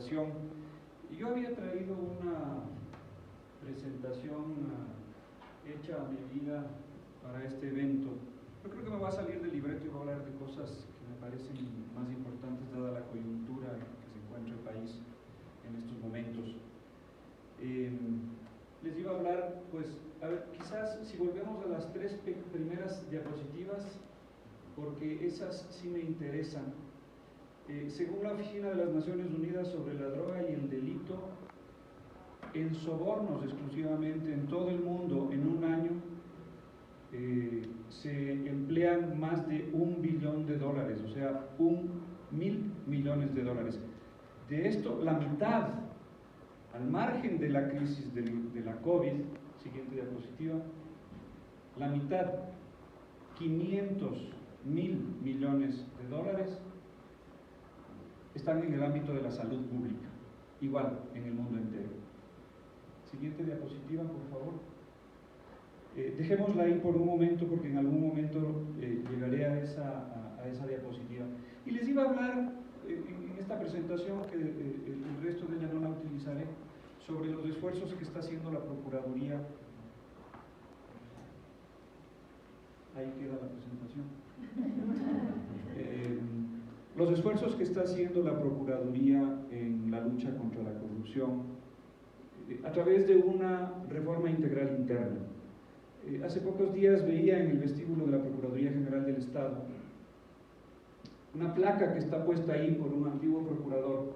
presentación. Yo había traído una presentación hecha a medida para este evento. Yo creo que me va a salir del libreto y voy a hablar de cosas que me parecen más importantes dada la coyuntura en que se encuentra el país en estos momentos. Les iba a hablar, pues, a ver, quizás si volvemos a las tres primeras diapositivas, porque esas sí me interesan. Según la Oficina de las Naciones Unidas sobre la Droga y el Delito, en sobornos exclusivamente en todo el mundo en un año se emplean más de $1 billón, o sea, 1.000 millones de dólares. De esto, la mitad, al margen de la crisis de la COVID, siguiente diapositiva, la mitad, 500.000 millones de dólares, están en el ámbito de la salud pública, igual en el mundo entero. Siguiente diapositiva, por favor. Dejémosla ahí por un momento, porque en algún momento llegaré a esa diapositiva. Y les iba a hablar en esta presentación, que el resto de ella no la utilizaré, sobre los esfuerzos que está haciendo la Procuraduría. Ahí queda la presentación. Los esfuerzos que está haciendo la Procuraduría en la lucha contra la corrupción a través de una reforma integral interna. Hace pocos días veía en el vestíbulo de la Procuraduría General del Estado una placa que está puesta ahí por un antiguo procurador,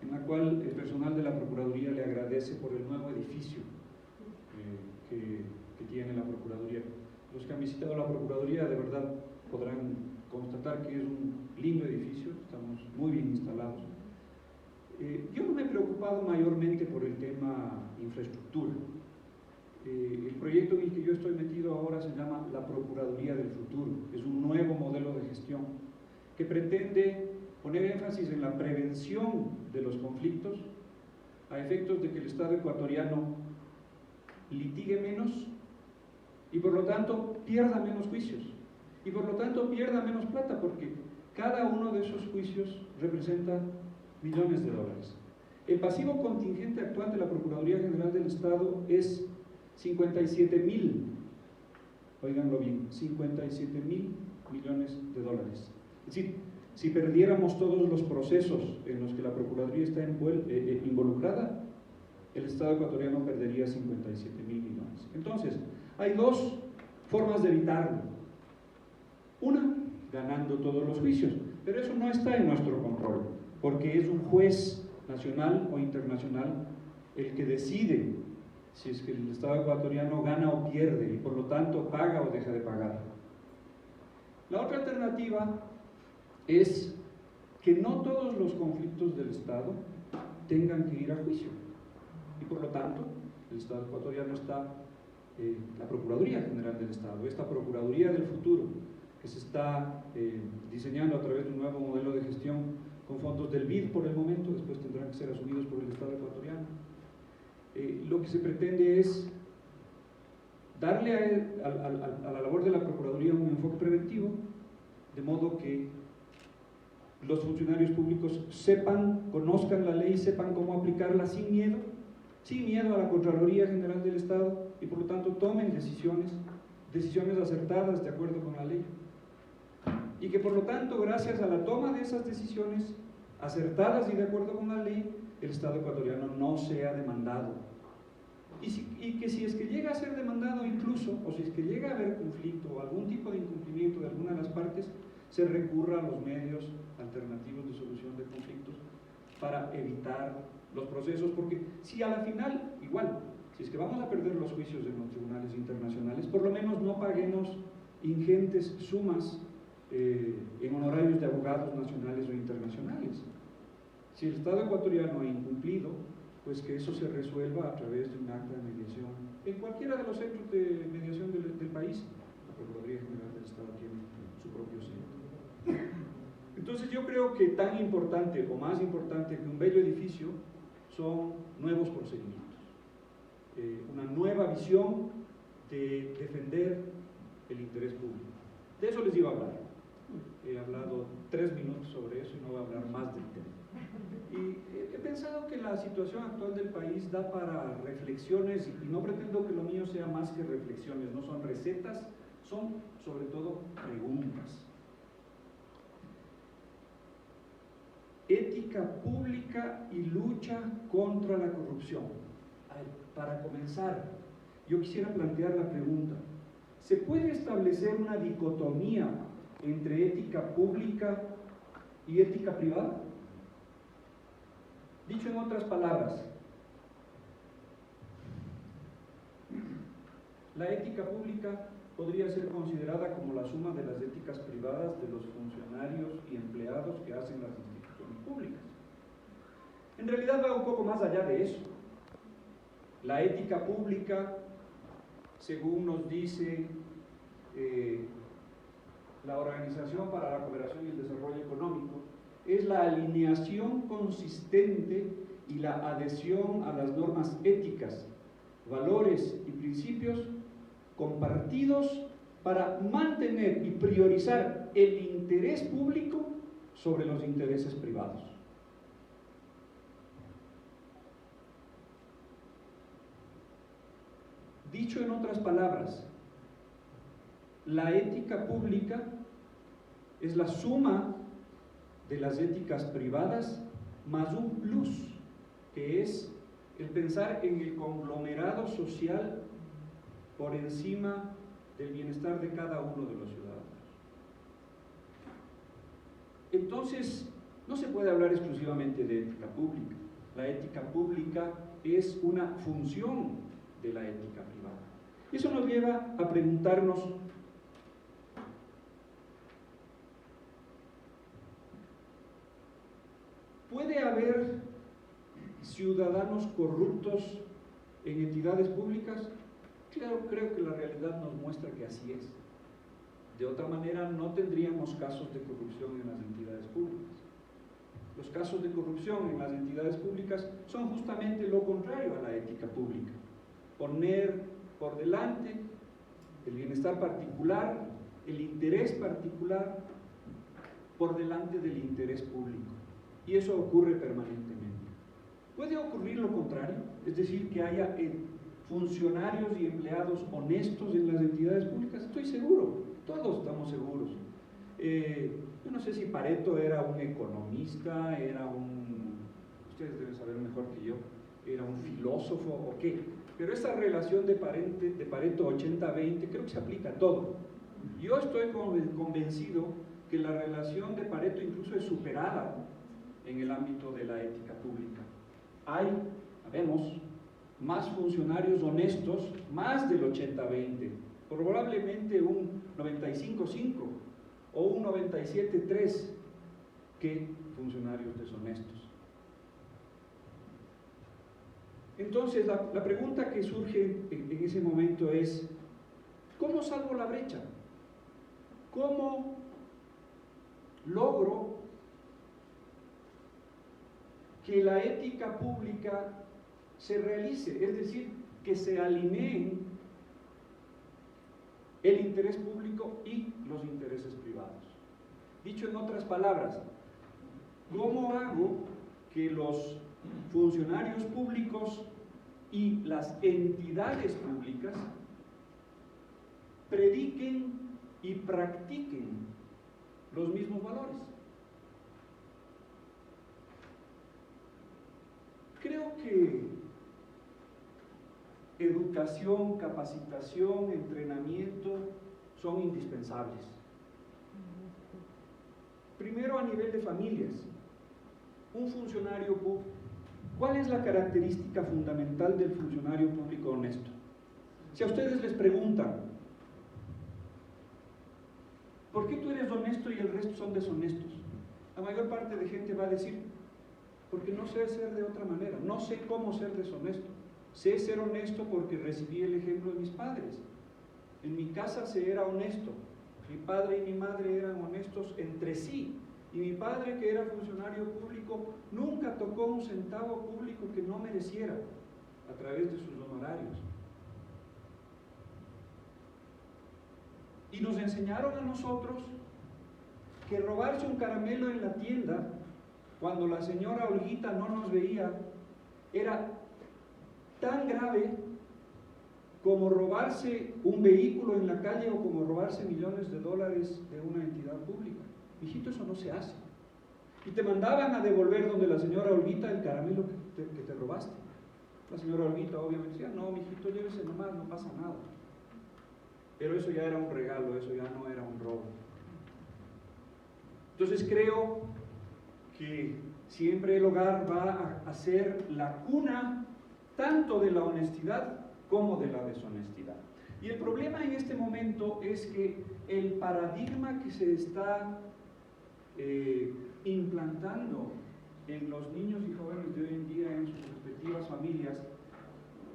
en la cual el personal de la Procuraduría le agradece por el nuevo edificio que tiene la Procuraduría. Los que han visitado la Procuraduría de verdad podrán constatar que es un lindo edificio, estamos muy bien instalados. Yo no me he preocupado mayormente por el tema infraestructura. El proyecto en el que yo estoy metido ahora se llama la Procuraduría del Futuro. Es un nuevo modelo de gestión que pretende poner énfasis en la prevención de los conflictos a efectos de que el Estado ecuatoriano litigue menos y por lo tanto pierda menos juicios y por lo tanto pierda menos plata, porque cada uno de esos juicios representa millones de dólares. El pasivo contingente actual de la Procuraduría General del Estado es 57.000, oíganlo bien, 57.000 millones de dólares. Es decir, si perdiéramos todos los procesos en los que la Procuraduría está involucrada, el Estado ecuatoriano perdería 57.000 millones. Entonces, hay dos formas de evitarlo. Una, ganando todos los juicios, pero eso no está en nuestro control, porque es un juez nacional o internacional el que decide si es que el Estado ecuatoriano gana o pierde y por lo tanto paga o deja de pagar. La otra alternativa es que no todos los conflictos del Estado tengan que ir a juicio y por lo tanto el Estado ecuatoriano está la Procuraduría General del Estado, esta Procuraduría del Futuro, que se está diseñando a través de un nuevo modelo de gestión con fondos del BID por el momento, después tendrán que ser asumidos por el Estado ecuatoriano. Lo que se pretende es darle a la labor de la Procuraduría un enfoque preventivo, de modo que los funcionarios públicos sepan, conozcan la ley, sepan cómo aplicarla sin miedo a la Contraloría General del Estado y por lo tanto tomen decisiones acertadas de acuerdo con la ley. Y que por lo tanto, gracias a la toma de esas decisiones acertadas y de acuerdo con la ley, el Estado ecuatoriano no sea demandado. Y que si es que llega a ser demandado incluso, o si es que llega a haber conflicto o algún tipo de incumplimiento de alguna de las partes, se recurra a los medios alternativos de solución de conflictos para evitar los procesos, porque si a la final, igual, si es que vamos a perder los juicios en los tribunales internacionales, por lo menos no paguemos ingentes sumas en honorarios de abogados nacionales o internacionales. Si el Estado ecuatoriano ha incumplido, pues que eso se resuelva a través de un acta de mediación en cualquiera de los centros de mediación del país. La Procuraduría General del Estado tiene su propio centro. Entonces yo creo que tan importante o más importante que un bello edificio son nuevos procedimientos, una nueva visión de defender el interés público. De eso les iba a hablar. He hablado 3 minutos sobre eso y no voy a hablar más del tema. Y he pensado que la situación actual del país da para reflexiones y no pretendo que lo mío sea más que reflexiones, no son recetas, son sobre todo preguntas. Ética pública y lucha contra la corrupción. A ver, para comenzar, yo quisiera plantear la pregunta: ¿se puede establecer una dicotomía entre ética pública y ética privada? Dicho en otras palabras, la ética pública podría ser considerada como la suma de las éticas privadas de los funcionarios y empleados que hacen las instituciones públicas. En realidad va un poco más allá de eso. La ética pública, según nos dice la Organización para la Cooperación y el Desarrollo Económico, es la alineación consistente y la adhesión a las normas éticas, valores y principios compartidos para mantener y priorizar el interés público sobre los intereses privados. Dicho en otras palabras, la ética pública es la suma de las éticas privadas más un plus, que es el pensar en el conglomerado social por encima del bienestar de cada uno de los ciudadanos. Entonces, no se puede hablar exclusivamente de ética pública. La ética pública es una función de la ética privada. Eso nos lleva a preguntarnos: ¿puede haber ciudadanos corruptos en entidades públicas? Claro, creo que la realidad nos muestra que así es. De otra manera, no tendríamos casos de corrupción en las entidades públicas. Los casos de corrupción en las entidades públicas son justamente lo contrario a la ética pública. Poner por delante el bienestar particular, el interés particular, por delante del interés público. Y eso ocurre permanentemente. ¿Puede ocurrir lo contrario? Es decir, que haya funcionarios y empleados honestos en las entidades públicas. Estoy seguro, todos estamos seguros. Yo no sé si Pareto era un economista, ustedes deben saber mejor que yo, era un filósofo o qué, pero esa relación de Pareto 80-20 creo que se aplica a todo. Yo estoy convencido que la relación de Pareto incluso es superada en el ámbito de la ética pública. Sabemos, más funcionarios honestos, más del 80-20, probablemente un 95-5 o un 97-3 que funcionarios deshonestos. Entonces, la pregunta que surge en ese momento es: ¿cómo salvo la brecha? ¿Cómo logro que la ética pública se realice? Es decir, que se alineen el interés público y los intereses privados. Dicho en otras palabras, ¿cómo hago que los funcionarios públicos y las entidades públicas prediquen y practiquen los mismos valores? Creo que educación, capacitación, entrenamiento son indispensables. Primero, a nivel de familias. Un funcionario público, ¿cuál es la característica fundamental del funcionario público honesto? Si a ustedes les preguntan, ¿por qué tú eres honesto y el resto son deshonestos? La mayor parte de gente va a decir: porque no sé ser de otra manera, no sé cómo ser deshonesto. Sé ser honesto porque recibí el ejemplo de mis padres. En mi casa se era honesto, mi padre y mi madre eran honestos entre sí, y mi padre, que era funcionario público, nunca tocó un centavo público que no mereciera a través de sus honorarios. Y nos enseñaron a nosotros que robarse un caramelo en la tienda, cuando la señora Olguita no nos veía, era tan grave como robarse un vehículo en la calle o como robarse millones de dólares de una entidad pública. Hijito, eso no se hace. Y te mandaban a devolver donde la señora Olguita el caramelo que te robaste. La señora Olguita obviamente decía, no, mijito, llévese nomás, no pasa nada. Pero eso ya era un regalo, eso ya no era un robo. Entonces creo que siempre el hogar va a ser la cuna tanto de la honestidad como de la deshonestidad. Y el problema en este momento es que el paradigma que se está implantando en los niños y jóvenes de hoy en día en sus respectivas familias,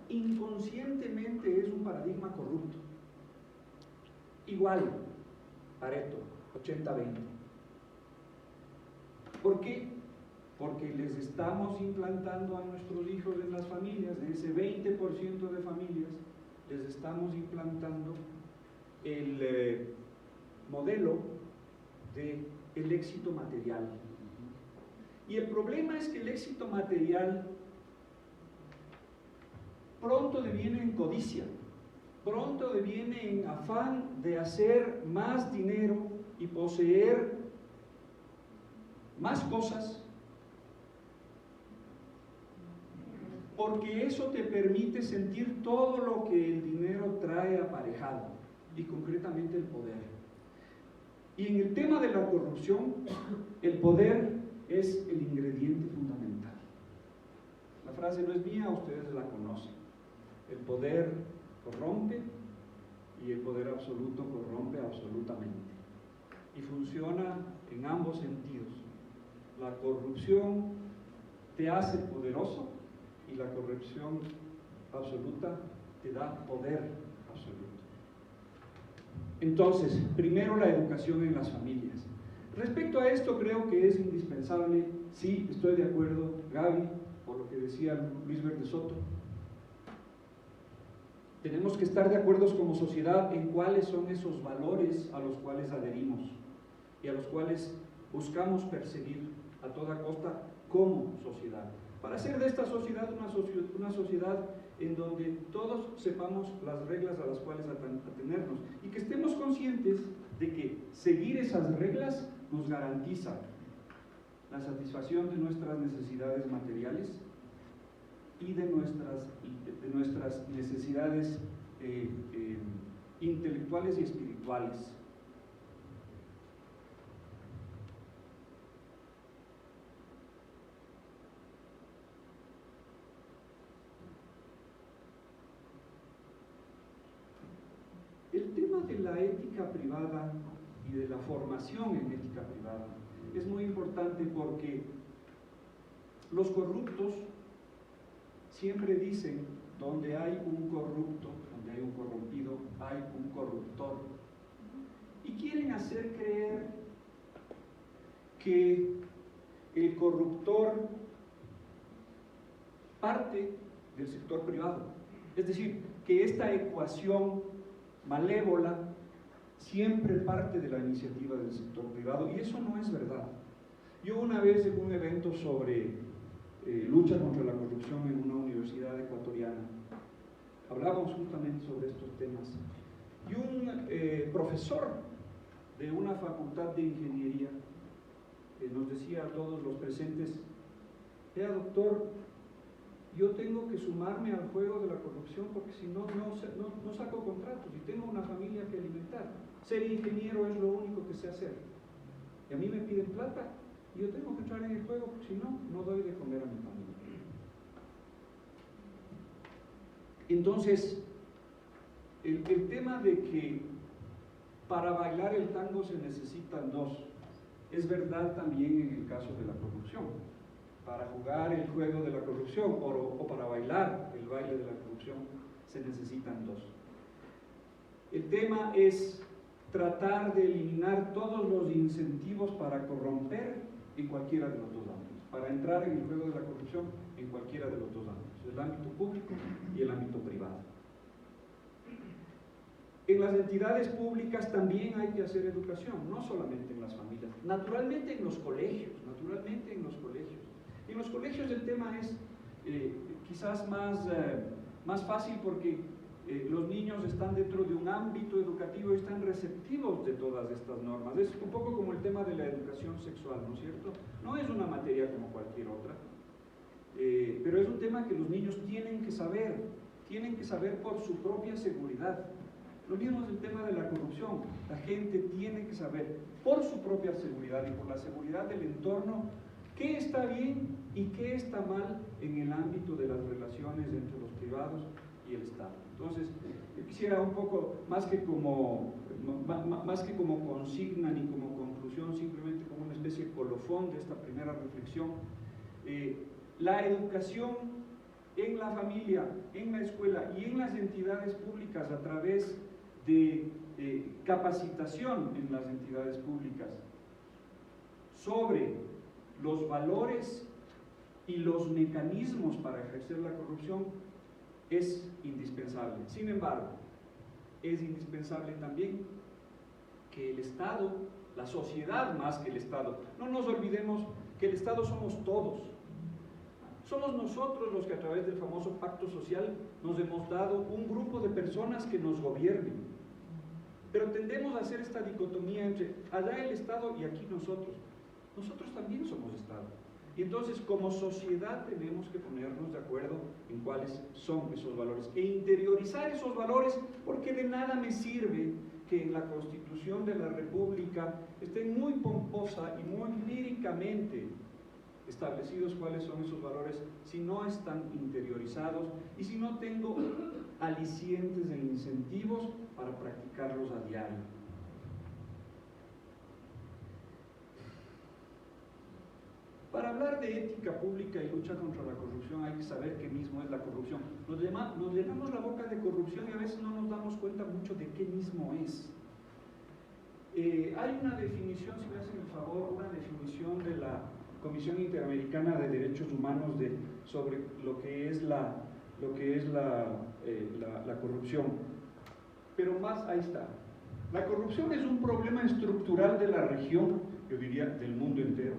inconscientemente es un paradigma corrupto. Igual, Pareto, 80-20. ¿Por qué? Porque les estamos implantando a nuestros hijos en las familias, de ese 20% de familias, les estamos implantando el modelo del éxito material. Y el problema es que el éxito material pronto deviene en codicia, pronto deviene en afán de hacer más dinero y poseer más cosas, porque eso te permite sentir todo lo que el dinero trae aparejado, y concretamente el poder. Y en el tema de la corrupción, el poder es el ingrediente fundamental. La frase no es mía, ustedes la conocen. El poder corrompe y el poder absoluto corrompe absolutamente. Y funciona en ambos sentidos. La corrupción te hace poderoso y la corrupción absoluta te da poder absoluto. Entonces, primero la educación en las familias. Respecto a esto creo que es indispensable, sí, estoy de acuerdo, Gaby, por lo que decía Luis Verde Soto. Tenemos que estar de acuerdo como sociedad en cuáles son esos valores a los cuales adherimos y a los cuales buscamos perseguir a toda costa como sociedad, para hacer de esta sociedad una sociedad en donde todos sepamos las reglas a las cuales atenernos y que estemos conscientes de que seguir esas reglas nos garantiza la satisfacción de nuestras necesidades materiales y de nuestras necesidades intelectuales y espirituales. El tema de la ética privada y de la formación en ética privada es muy importante porque los corruptos siempre dicen, donde hay un corrupto, donde hay un corrompido, hay un corruptor. Y quieren hacer creer que el corruptor parte del sector privado. Es decir, que esta ecuación malévola siempre parte de la iniciativa del sector privado, y eso no es verdad. Yo una vez en un evento sobre lucha contra la corrupción en una universidad ecuatoriana, hablábamos justamente sobre estos temas, y un profesor de una facultad de ingeniería nos decía a todos los presentes: doctor, yo tengo que sumarme al juego de la corrupción porque si no, no saco contratos y tengo una familia que alimentar. Ser ingeniero es lo único que sé hacer. Y a mí me piden plata y yo tengo que entrar en el juego porque si no, no doy de comer a mi familia. Entonces, el tema de que para bailar el tango se necesitan dos, es verdad también en el caso de la corrupción. Para jugar el juego de la corrupción o para bailar el baile de la corrupción se necesitan dos. El tema es tratar de eliminar todos los incentivos para corromper en cualquiera de los dos ámbitos, para entrar en el juego de la corrupción en cualquiera de los dos ámbitos, el ámbito público y el ámbito privado. En las entidades públicas también hay que hacer educación, no solamente en las familias, naturalmente en los colegios, En los colegios el tema es quizás más fácil porque los niños están dentro de un ámbito educativo y están receptivos de todas estas normas. Es un poco como el tema de la educación sexual, ¿no es cierto? No es una materia como cualquier otra, pero es un tema que los niños tienen que saber por su propia seguridad. Lo mismo es el tema de la corrupción. La gente tiene que saber por su propia seguridad y por la seguridad del entorno qué está bien y qué está mal en el ámbito de las relaciones entre los privados y el Estado. Entonces, yo quisiera un poco, más que como consigna ni como conclusión, simplemente como una especie de colofón de esta primera reflexión, la educación en la familia, en la escuela y en las entidades públicas a través de capacitación en las entidades públicas sobre los valores y los mecanismos para ejercer la corrupción es indispensable. Sin embargo, es indispensable también que el Estado, la sociedad más que el Estado, no nos olvidemos que el Estado somos todos. Somos nosotros los que a través del famoso pacto social nos hemos dado un grupo de personas que nos gobiernen. Pero tendemos a hacer esta dicotomía entre allá el Estado y aquí nosotros. Nosotros también somos Estado. Y entonces como sociedad tenemos que ponernos de acuerdo en cuáles son esos valores e interiorizar esos valores, porque de nada me sirve que en la Constitución de la República estén muy pomposa y muy líricamente establecidos cuáles son esos valores si no están interiorizados y si no tengo alicientes e incentivos para practicarlos a diario. Para hablar de ética pública y lucha contra la corrupción hay que saber qué mismo es la corrupción. Nos llenamos la boca de corrupción y a veces no nos damos cuenta mucho de qué mismo es. Hay una definición, si me hacen el favor, una definición de la Comisión Interamericana de Derechos Humanos sobre lo que es la corrupción. Pero más, ahí está. La corrupción es un problema estructural de la región, yo diría del mundo entero,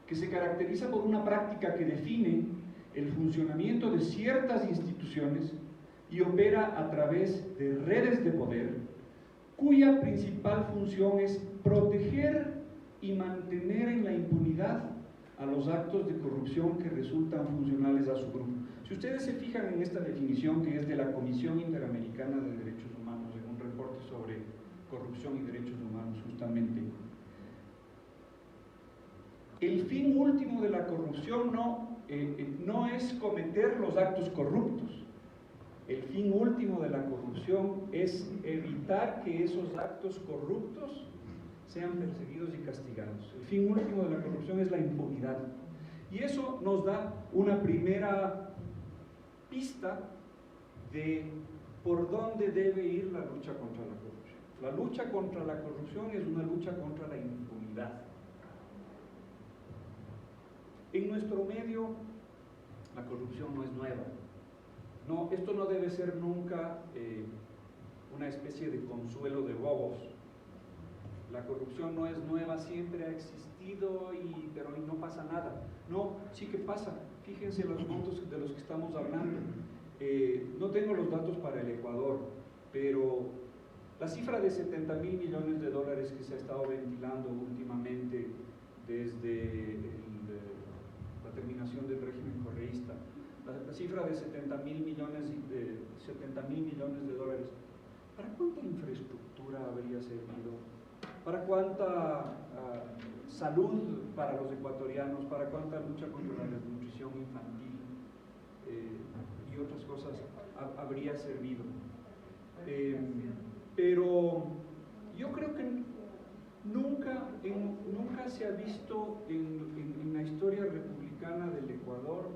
que se caracteriza por una práctica que define el funcionamiento de ciertas instituciones y opera a través de redes de poder, cuya principal función es proteger y mantener en la impunidad a los actos de corrupción que resultan funcionales a su grupo. Si ustedes se fijan en esta definición que es de la Comisión Interamericana de Derechos Humanos, en un reporte sobre corrupción y derechos humanos justamente, el fin último de la corrupción no es cometer los actos corruptos. El fin último de la corrupción es evitar que esos actos corruptos sean perseguidos y castigados. El fin último de la corrupción es la impunidad. Y eso nos da una primera pista de por dónde debe ir la lucha contra la corrupción. La lucha contra la corrupción es una lucha contra la impunidad. En nuestro medio, la corrupción no es nueva. No, esto no debe ser nunca una especie de consuelo de bobos. La corrupción no es nueva, siempre ha existido, pero no pasa nada. No, sí que pasa. Fíjense los montos de los que estamos hablando. No tengo los datos para el Ecuador, pero la cifra de 70.000 millones de dólares que se ha estado ventilando últimamente desde la terminación del régimen correísta, la cifra de 70.000 millones de dólares, ¿para cuánta infraestructura habría servido? ¿Para cuánta salud para los ecuatorianos? ¿Para cuánta lucha contra la desnutrición infantil y otras cosas habría servido? Pero yo creo que nunca se ha visto en la historia republicana del Ecuador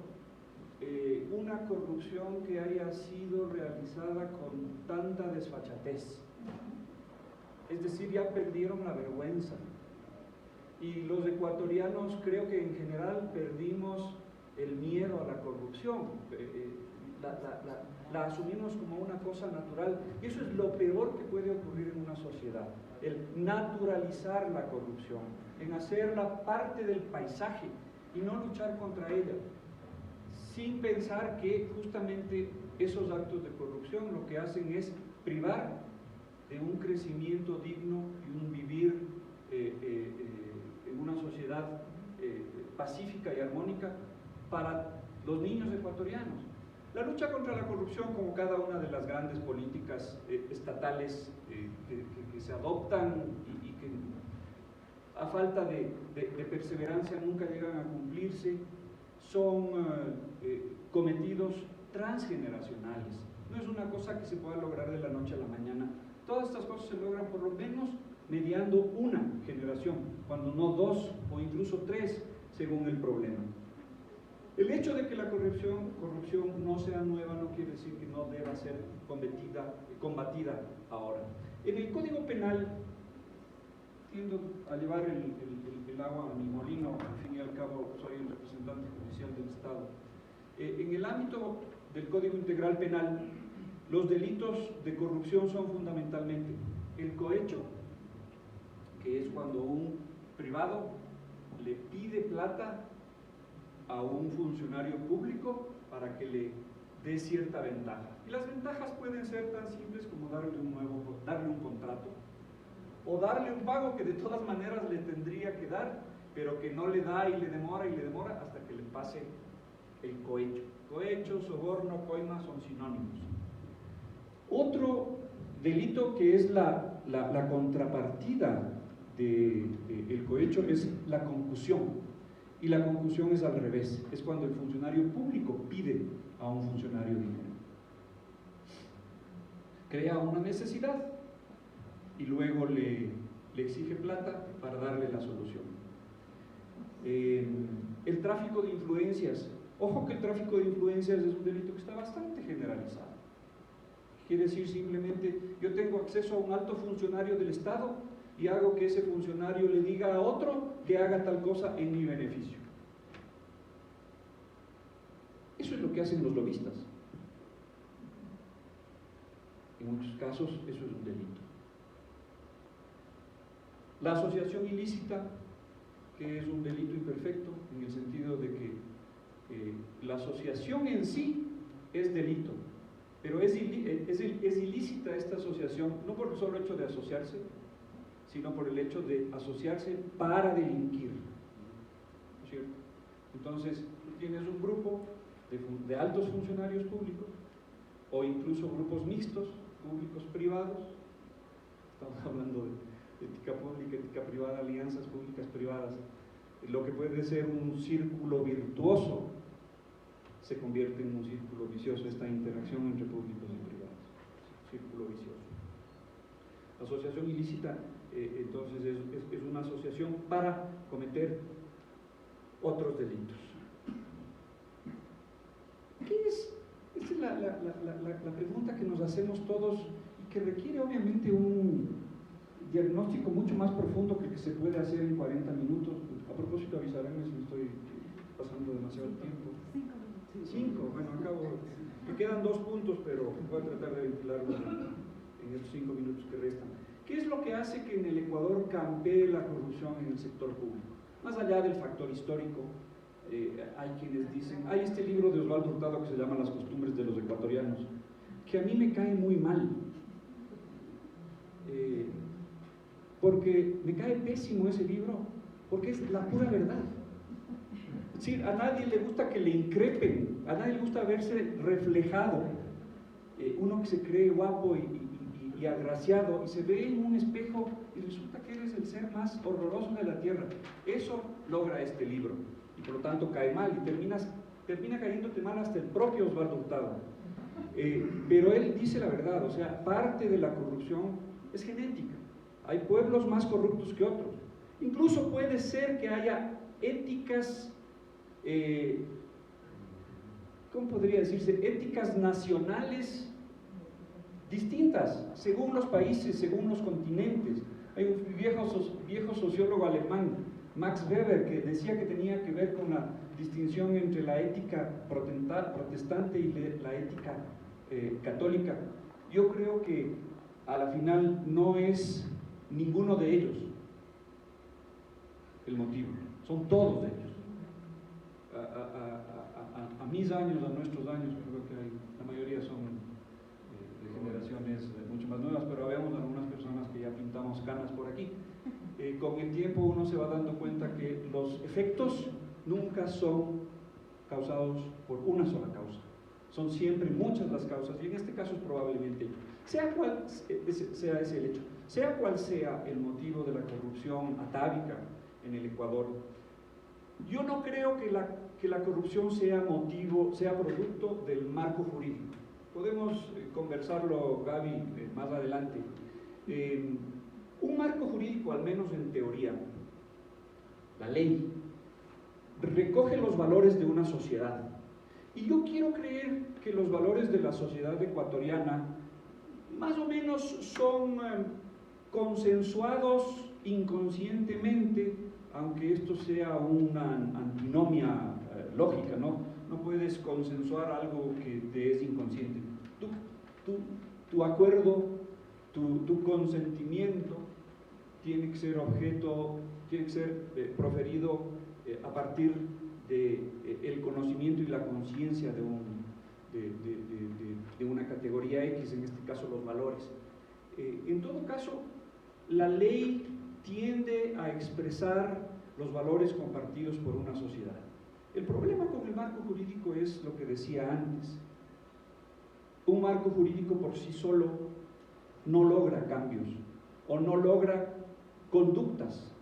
una corrupción que haya sido realizada con tanta desfachatez. Es decir, ya perdieron la vergüenza. Y los ecuatorianos creo que en general perdimos el miedo a la corrupción. La asumimos como una cosa natural. Y eso es lo peor que puede ocurrir en una sociedad. El naturalizar la corrupción, en hacerla parte del paisaje y no luchar contra ella. sin pensar que justamente esos actos de corrupción lo que hacen es privar de un crecimiento digno y un vivir en una sociedad pacífica y armónica para los niños ecuatorianos. La lucha contra la corrupción, como cada una de las grandes políticas estatales que se adoptan y que a falta de perseverancia nunca llegan a cumplirse, son cometidos transgeneracionales. No es una cosa que se pueda lograr de la noche a la mañana. Todas estas cosas se logran por lo menos mediando una generación, cuando no dos o incluso tres, según el problema. El hecho de que la corrupción no sea nueva no quiere decir que no deba ser combatida ahora. En el Código Penal, tiendo a llevar el agua a mi molino, al fin y al cabo soy el representante judicial del Estado. En el ámbito del Código Integral Penal, los delitos de corrupción son fundamentalmente el cohecho, que es cuando un privado le pide plata a un funcionario público para que le dé cierta ventaja. Y las ventajas pueden ser tan simples como darle un contrato, o darle un pago que de todas maneras le tendría que dar, pero que no le da y le demora hasta que le pase el cohecho. Cohecho, soborno, coima son sinónimos. Otro delito que es la contrapartida del cohecho es la concusión. Y la concusión es al revés, es cuando el funcionario público pide a un funcionario dinero. Crea una necesidad y luego le exige plata para darle la solución. El tráfico de influencias. Ojo que el tráfico de influencias es un delito que está bastante generalizado. Quiere decir simplemente, yo tengo acceso a un alto funcionario del Estado y hago que ese funcionario le diga a otro que haga tal cosa en mi beneficio. Eso es lo que hacen los lobistas. En muchos casos eso es un delito. La asociación ilícita, que es un delito imperfecto, en el sentido de que la asociación en sí es delito, pero es ilícita esta asociación, no por el solo hecho de asociarse, sino por el hecho de asociarse para delinquir, ¿no es cierto? Entonces, tú tienes un grupo de altos funcionarios públicos, o incluso grupos mixtos, públicos privados, estamos hablando de ética pública, ética privada, alianzas públicas privadas. Lo que puede ser un círculo virtuoso se convierte en un círculo vicioso, esta interacción entre públicos y privados, círculo vicioso. La asociación ilícita entonces es una asociación para cometer otros delitos. ¿Qué es? Esta es la pregunta que nos hacemos todos y que requiere obviamente un diagnóstico mucho más profundo que el que se puede hacer en 40 minutos. A propósito, avisarme si me estoy pasando demasiado tiempo. 5, bueno, acabo. Me quedan 2 puntos, pero voy a tratar de ventilarlos en estos 5 minutos que restan. ¿Qué es lo que hace que en el Ecuador campee la corrupción en el sector público? Más allá del factor histórico, hay quienes dicen, hay este libro de Osvaldo Hurtado que se llama Las costumbres de los ecuatorianos, que a mí me cae muy mal, porque me cae pésimo ese libro, porque es la pura verdad. Es decir, a nadie le gusta que le increpen, a nadie le gusta verse reflejado, uno que se cree guapo y agraciado y se ve en un espejo y resulta que eres el ser más horroroso de la tierra. Eso logra este libro y por lo tanto cae mal y termina cayéndote mal hasta el propio Osvaldo Hurtado. Pero él dice la verdad, o sea, parte de la corrupción es genética. Hay pueblos más corruptos que otros. Incluso puede ser que haya éticas, ¿cómo podría decirse? Éticas nacionales distintas, según los países, según los continentes. Hay un viejo sociólogo alemán, Max Weber, que decía que tenía que ver con la distinción entre la ética protestante y la ética católica. Yo creo que a la final no es ninguno de ellos el motivo, son todos ellos. A mí mis años a nuestros años, creo que la mayoría son de generaciones mucho más nuevas, pero habemos algunas personas que ya pintamos canas por aquí. Con el tiempo uno se va dando cuenta que los efectos nunca son causados por una sola causa, son siempre muchas las causas, y en este caso es probablemente, sea cual sea ese el hecho, sea cual sea el motivo de la corrupción atávica en el Ecuador. Yo no creo que la corrupción sea producto del marco jurídico. Podemos conversarlo, Gaby, más adelante. Un marco jurídico, al menos en teoría, la ley, recoge los valores de una sociedad. Y yo quiero creer que los valores de la sociedad ecuatoriana más o menos son consensuados inconscientemente, aunque esto sea una antinomia lógica, ¿no? No puedes consensuar algo que te es inconsciente. Tu acuerdo, tu consentimiento tiene que ser proferido a partir del conocimiento y la conciencia de una categoría X, en este caso los valores. En todo caso, la ley tiende a expresar los valores compartidos por una sociedad. El problema con el marco jurídico es lo que decía antes. Un marco jurídico por sí solo no logra cambios o no logra conductas.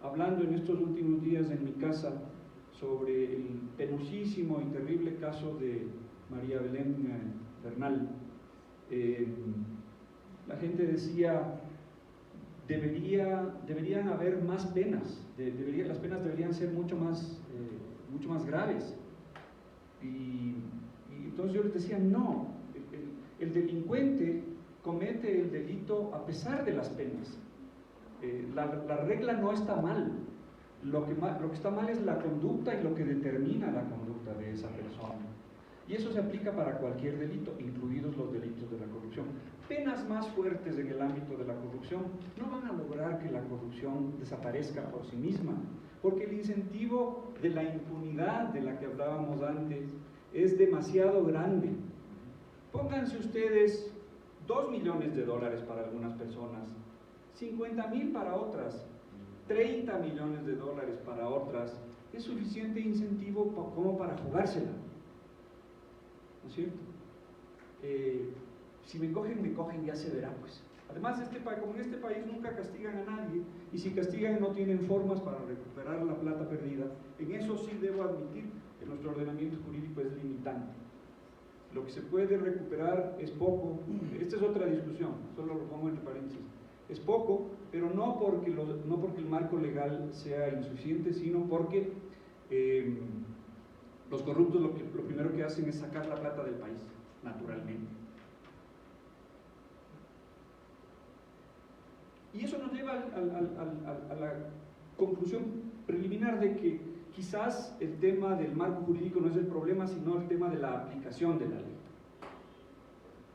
Hablando en estos últimos días en mi casa sobre el penosísimo y terrible caso de María Belén Bernal, la gente decía, deberían haber más penas, las penas deberían ser mucho más graves. Y entonces yo les decía, no, el delincuente comete el delito a pesar de las penas. La regla no está mal, lo que está mal es la conducta y lo que determina la conducta de esa persona. Y eso se aplica para cualquier delito, incluidos los delitos de la corrupción. Penas más fuertes en el ámbito de la corrupción no van a lograr que la corrupción desaparezca por sí misma, porque el incentivo de la impunidad de la que hablábamos antes es demasiado grande. Pónganse ustedes $2 millones para algunas personas, 50.000 para otras, 30 millones de dólares para otras, es suficiente incentivo como para jugársela, ¿no es cierto? Si me cogen, ya se verá, pues. Además, como en este país nunca castigan a nadie, y si castigan no tienen formas para recuperar la plata perdida. En eso sí debo admitir que nuestro ordenamiento jurídico es limitante. Lo que se puede recuperar es poco. Esta es otra discusión, solo lo pongo entre paréntesis. Es poco, pero no porque el marco legal sea insuficiente, sino porque los corruptos lo primero que hacen es sacar la plata del país, naturalmente. Y eso nos lleva a la conclusión preliminar de que quizás el tema del marco jurídico no es el problema, sino el tema de la aplicación de la ley.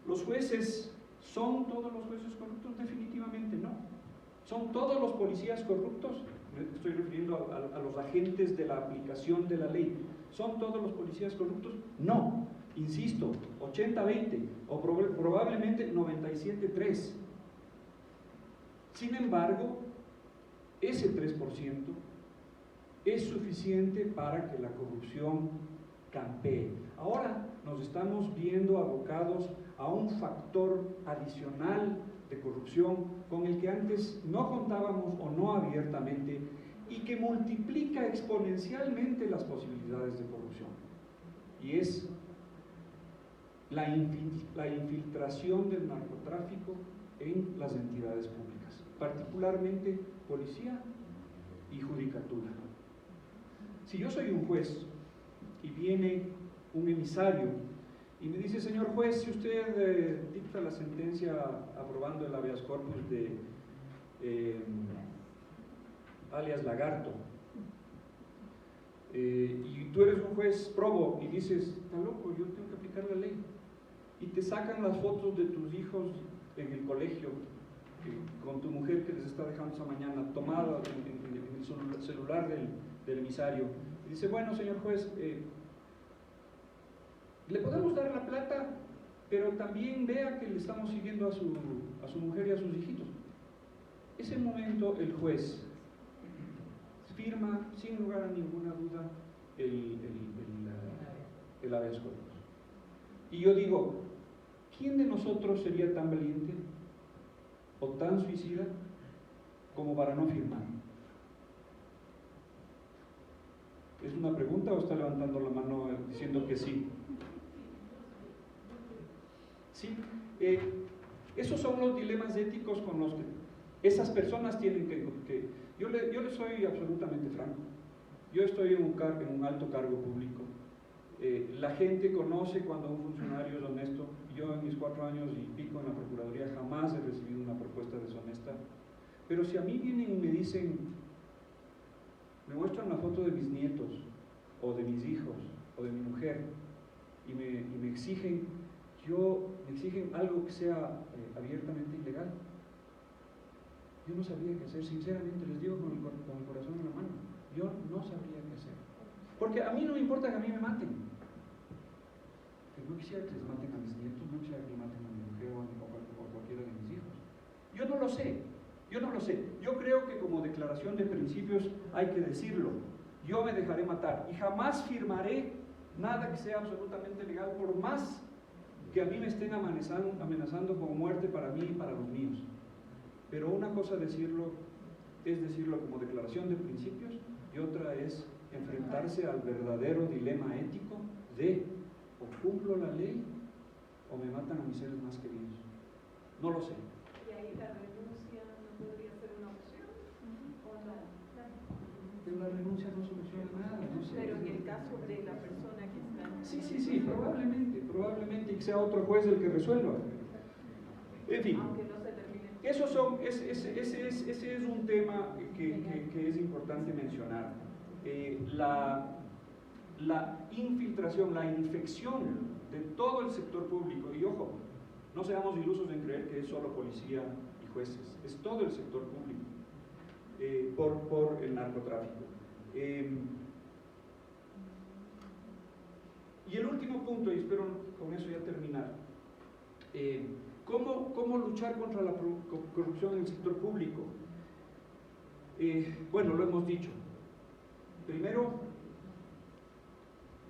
Los jueces, ¿son todos los jueces corruptos? Definitivamente no. ¿Son todos los policías corruptos? Me estoy refiriendo a los agentes de la aplicación de la ley. ¿Son todos los policías corruptos? No. Insisto, 80-20 o probablemente 97-3. Sin embargo, ese 3% es suficiente para que la corrupción campee. Ahora nos estamos viendo abocados a un factor adicional de corrupción con el que antes no contábamos o no abiertamente y que multiplica exponencialmente las posibilidades de corrupción. Y es la infiltración del narcotráfico en las entidades públicas, particularmente policía y judicatura. Si yo soy un juez y viene un emisario y me dice, señor juez, si usted dicta la sentencia aprobando el habeas corpus de alias Lagarto, y tú eres un juez probo y dices, está loco, yo tengo que aplicar la ley, y te sacan las fotos de tus hijos en el colegio con tu mujer que les está dejando esa mañana, tomada en el celular del emisario. Y dice, bueno, señor juez, le podemos dar la plata, pero también vea que le estamos siguiendo a su mujer y a sus hijitos. Ese momento el juez firma sin lugar a ninguna duda el habeas corpus. Y yo digo, ¿quién de nosotros sería tan valiente o tan suicida como para no firmar? ¿Es una pregunta o está levantando la mano diciendo que sí? ¿Sí? Esos son los dilemas éticos con los que esas personas tienen que yo le soy absolutamente franco. Yo estoy en un alto cargo público. La gente conoce cuando un funcionario es honesto. Yo en mis 4 años y pico en la Procuraduría jamás he recibido una propuesta deshonesta. Pero si a mí vienen y me dicen, me muestran la foto de mis nietos, o de mis hijos, o de mi mujer, y me exigen algo que sea abiertamente ilegal, yo no sabría qué hacer, sinceramente les digo con el corazón en la mano, yo no sabría qué hacer. Porque a mí no me importa que a mí me maten, pero no quisiera que les maten a mis nietos, no quisiera que le maten a mi mujer o a cualquiera de mis hijos. Yo no lo sé. Yo creo que como declaración de principios hay que decirlo. Yo me dejaré matar y jamás firmaré nada que sea absolutamente legal, por más que a mí me estén amenazando con muerte para mí y para los míos. Pero una cosa es decirlo como declaración de principios, y otra es enfrentarse al verdadero dilema ético de o cumplo la ley o me matan a mis seres más queridos. No lo sé. ¿Y ahí la renuncia no podría ser una opción? ¿O no? Pero la renuncia no soluciona nada, no sé. Pero en el caso de la persona que está... Sí, probablemente, y que sea otro juez el que resuelva. En fin. Aunque no se termine. Ese es un tema que es importante mencionar. La infiltración, la infección de todo el sector público, y ojo, no seamos ilusos en creer que es solo policía y jueces, es todo el sector público, por el narcotráfico. Y el último punto, y espero con eso ya terminar, ¿cómo luchar contra la corrupción en el sector público? Bueno, lo hemos dicho. Primero,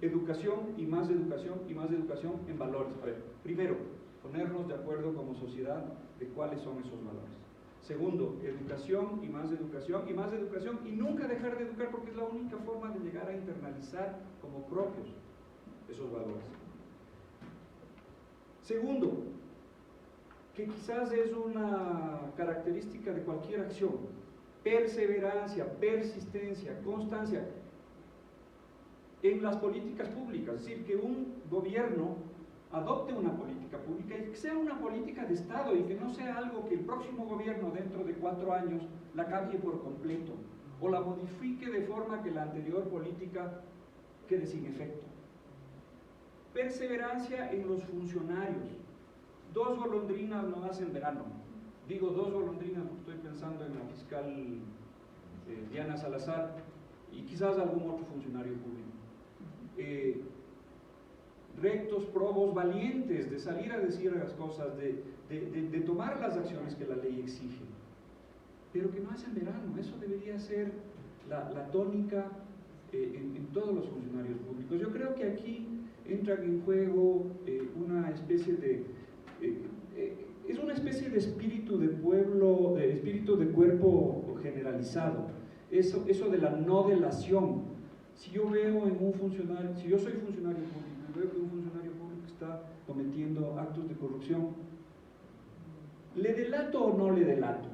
educación y más educación y más educación en valores. A ver, primero, ponernos de acuerdo como sociedad de cuáles son esos valores. Segundo, educación y más educación y más educación, y nunca dejar de educar, porque es la única forma de llegar a internalizar como propios esos valores. Segundo, que quizás es una característica de cualquier acción: perseverancia, persistencia, constancia en las políticas públicas. Es decir, que un gobierno adopte una política pública y que sea una política de Estado, y que no sea algo que el próximo gobierno dentro de 4 años la cambie por completo o la modifique de forma que la anterior política quede sin efecto. Perseverancia en los funcionarios. 2 golondrinas no hacen verano. Digo 2 golondrinas porque estoy pensando en la fiscal Diana Salazar y quizás algún otro funcionario público. Rectos, probos, valientes de salir a decir las cosas, de tomar las acciones que la ley exige, pero que no hacen verano. Eso debería ser la tónica en todos los funcionarios públicos. Yo creo que aquí entra en juego una especie de espíritu de pueblo, de espíritu de cuerpo generalizado, eso de la no delación. Si yo veo en un funcionario, si yo soy funcionario público y veo que un funcionario público está cometiendo actos de corrupción, ¿le delato o no le delato?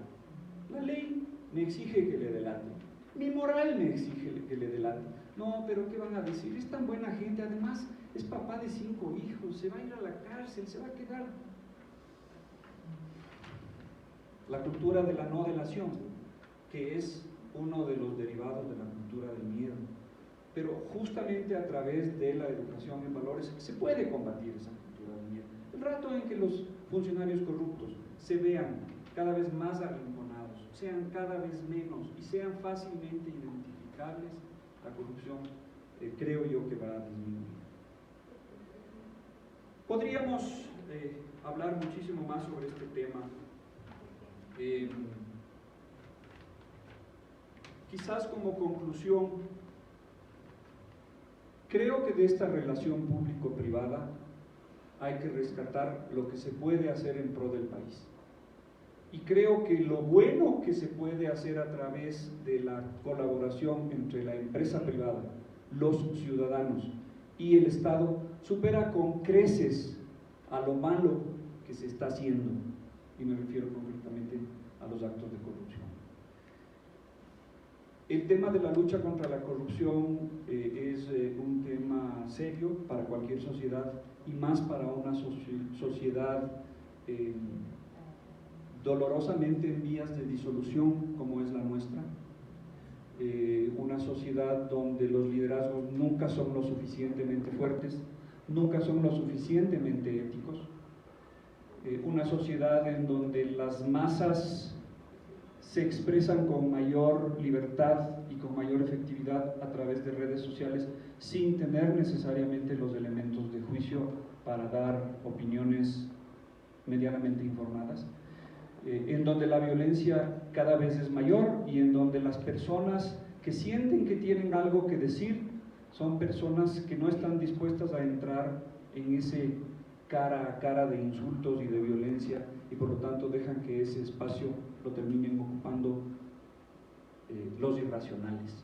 La ley me exige que le delate, mi moral me exige que le delate. No, pero ¿qué van a decir? Es tan buena gente, además es papá de 5 hijos, se va a ir a la cárcel, se va a quedar. La cultura de la no delación, que es uno de los derivados de la cultura del miedo. Pero justamente a través de la educación en valores se puede combatir esa cultura del miedo. El rato en que los funcionarios corruptos se vean cada vez más arrinconados, sean cada vez menos y sean fácilmente identificables, la corrupción creo yo que va a disminuir. Podríamos hablar muchísimo más sobre este tema. Quizás como conclusión, creo que de esta relación público-privada hay que rescatar lo que se puede hacer en pro del país. Y creo que lo bueno que se puede hacer a través de la colaboración entre la empresa privada, los ciudadanos y el Estado supera con creces a lo malo que se está haciendo, y me refiero concretamente a los actos de corrupción. El tema de la lucha contra la corrupción es un tema serio para cualquier sociedad y más para una sociedad dolorosamente en vías de disolución como es la nuestra. Una sociedad donde los liderazgos nunca son lo suficientemente fuertes, nunca son lo suficientemente éticos. Una sociedad en donde las masas se expresan con mayor libertad y con mayor efectividad a través de redes sociales sin tener necesariamente los elementos de juicio para dar opiniones medianamente informadas, en donde la violencia cada vez es mayor y en donde las personas que sienten que tienen algo que decir son personas que no están dispuestas a entrar en ese cara a cara de insultos y de violencia y por lo tanto dejan que ese espacio lo terminen ocupando los irracionales.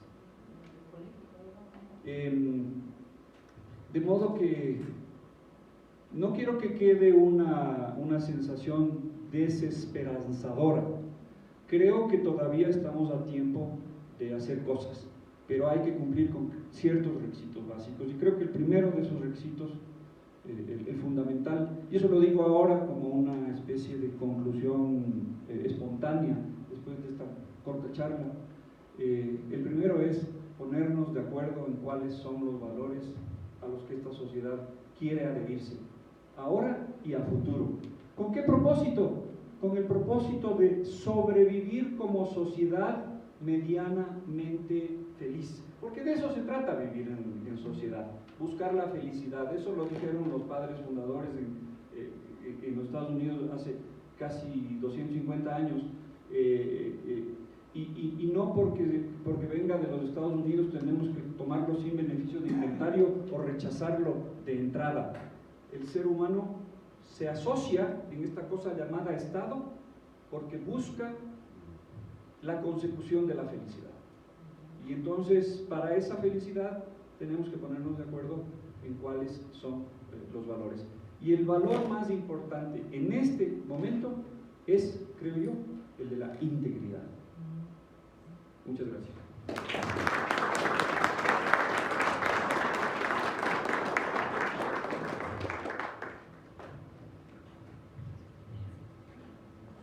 De modo que no quiero que quede una sensación desesperanzadora. Creo que todavía estamos a tiempo de hacer cosas, pero hay que cumplir con ciertos requisitos básicos y creo que el primero de esos requisitos, el fundamental, y eso lo digo ahora como una especie de conclusión espontánea después de esta corta charla, el primero es ponernos de acuerdo en cuáles son los valores a los que esta sociedad quiere adherirse, ahora y a futuro. ¿Con qué propósito? Con el propósito de sobrevivir como sociedad medianamente feliz, porque de eso se trata vivir en sociedad, buscar la felicidad. Eso lo dijeron los padres fundadores en los Estados Unidos hace casi 250 años, y no porque venga de los Estados Unidos tenemos que tomarlo sin beneficio de inventario o rechazarlo de entrada. El ser humano se asocia en esta cosa llamada Estado porque busca la consecución de la felicidad. Y entonces, para esa felicidad tenemos que ponernos de acuerdo en cuáles son los valores. Y el valor más importante en este momento es, creo yo, el de la integridad. Muchas gracias.